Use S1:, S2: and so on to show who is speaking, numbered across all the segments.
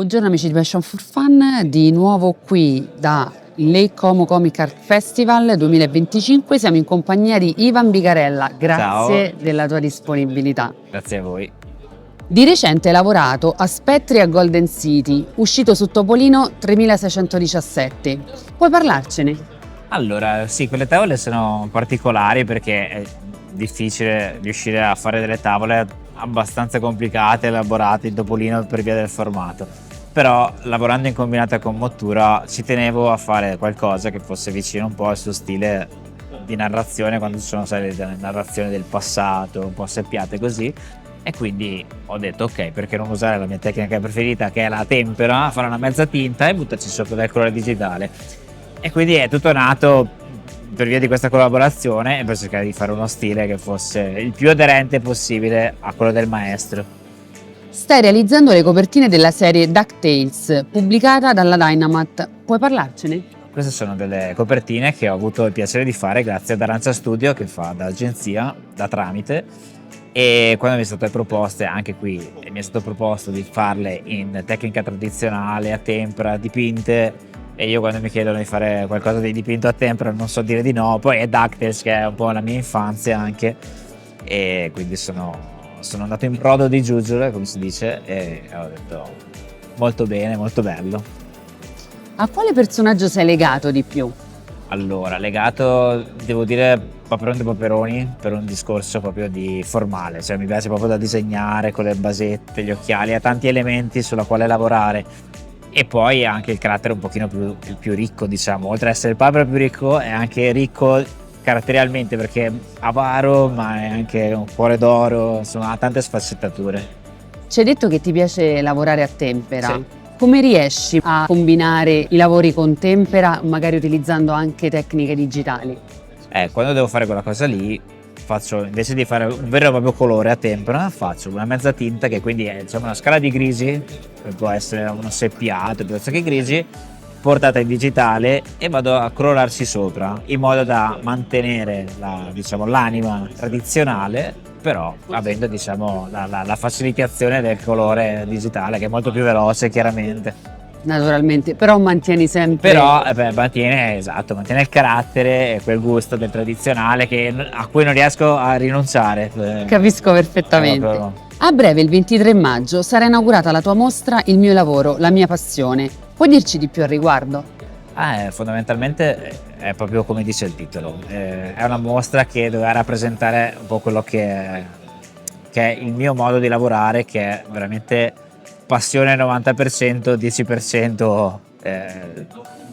S1: Buongiorno amici di Passion for Fun, di nuovo qui da Lake Como Comic Art Festival 2025, siamo in compagnia di Ivan Bigarella, grazie
S2: Ciao.
S1: della tua disponibilità.
S2: Grazie a voi.
S1: Di recente hai lavorato a Spettri a Golden City, uscito su Topolino 3617, puoi parlarcene?
S2: Allora, sì, quelle tavole sono particolari perché è difficile riuscire a fare delle tavole abbastanza complicate, elaborate in Topolino per via del formato. Però lavorando in combinata con Mottura ci tenevo a fare qualcosa che fosse vicino un po' al suo stile di narrazione, quando ci sono state le narrazioni del passato, un po' seppiate così. E quindi ho detto ok, perché non usare la mia tecnica preferita che è la tempera, fare una mezza tinta e buttarci sopra del colore digitale. E quindi è tutto nato per via di questa collaborazione e per cercare di fare uno stile che fosse il più aderente possibile a quello del maestro.
S1: Stai realizzando le copertine della serie DuckTales, pubblicata dalla Dynamat, puoi parlarcene?
S2: Queste sono delle copertine che ho avuto il piacere di fare grazie ad Arancia Studio, che fa da agenzia, da tramite, e quando mi è state proposte, anche qui mi è stato proposto di farle in tecnica tradizionale, a tempera, dipinte, e io quando mi chiedono di fare qualcosa di dipinto a tempera non so dire di no. Poi è DuckTales, che è un po' la mia infanzia anche, e quindi sono andato in brodo di giuggiole, come si dice, e ho detto molto bene, molto bello.
S1: A quale personaggio sei legato di più?
S2: Allora, legato, devo dire, Paperone de Paperoni, per un discorso proprio di formale, cioè mi piace proprio da disegnare con le basette, gli occhiali, ha tanti elementi sulla quale lavorare, e poi anche il carattere un pochino più ricco, diciamo, oltre ad essere il Papero più ricco è anche ricco caratterialmente perché è avaro, ma è anche un cuore d'oro, insomma ha tante sfaccettature.
S1: Ci hai detto che ti piace lavorare a tempera.
S2: Sì.
S1: Come riesci a combinare i lavori con tempera, magari utilizzando anche tecniche digitali?
S2: Quando devo fare quella cosa lì, faccio, invece di fare un vero e proprio colore a tempera, faccio una mezza tinta che quindi è, diciamo, una scala di grigi, che può essere uno seppiato piuttosto che grigi, portata in digitale, e vado a colorarci sopra in modo da mantenere l'anima tradizionale, però avendo, diciamo, la facilitazione del colore digitale, che è molto più veloce chiaramente.
S1: Naturalmente, però mantieni sempre...
S2: Però mantiene il carattere e quel gusto del tradizionale a cui non riesco a rinunciare.
S1: Capisco perfettamente.
S2: Proprio...
S1: A breve, il 23 maggio, sarà inaugurata la tua mostra Il mio lavoro, la mia passione. Puoi dirci di più al riguardo?
S2: Fondamentalmente è proprio come dice il titolo, è una mostra che doveva rappresentare un po' quello che è il mio modo di lavorare, che è veramente passione 90%, 10%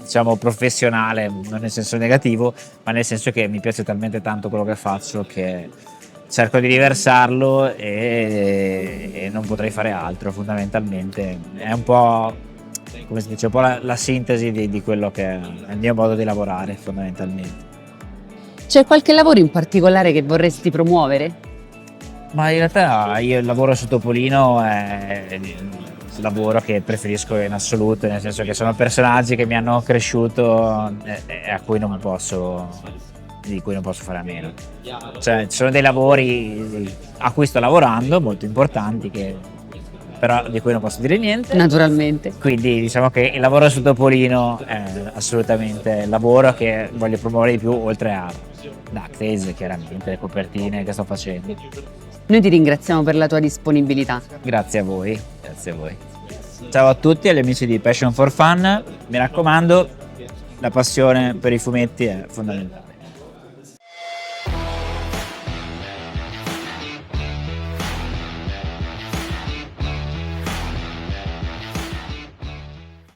S2: diciamo professionale, non nel senso negativo, ma nel senso che mi piace talmente tanto quello che faccio che cerco di riversarlo e non potrei fare altro. Fondamentalmente è un po', come si dice, un po' la sintesi di quello che è il mio modo di lavorare fondamentalmente.
S1: C'è qualche lavoro in particolare che vorresti promuovere?
S2: Ma in realtà io il lavoro su Topolino è il lavoro che preferisco in assoluto, nel senso che sono personaggi che mi hanno cresciuto e di cui non posso fare a meno. Cioè, ci sono dei lavori a cui sto lavorando, molto importanti, però di cui non posso dire niente.
S1: Naturalmente.
S2: Quindi diciamo che il lavoro su Topolino è assolutamente il lavoro che voglio promuovere di più, oltre a DuckTales, chiaramente, le copertine che sto facendo.
S1: Noi ti ringraziamo per la tua disponibilità.
S2: Grazie a voi, grazie a voi. Ciao a tutti, agli amici di Passion for Fun, mi raccomando, la passione per i fumetti è fondamentale.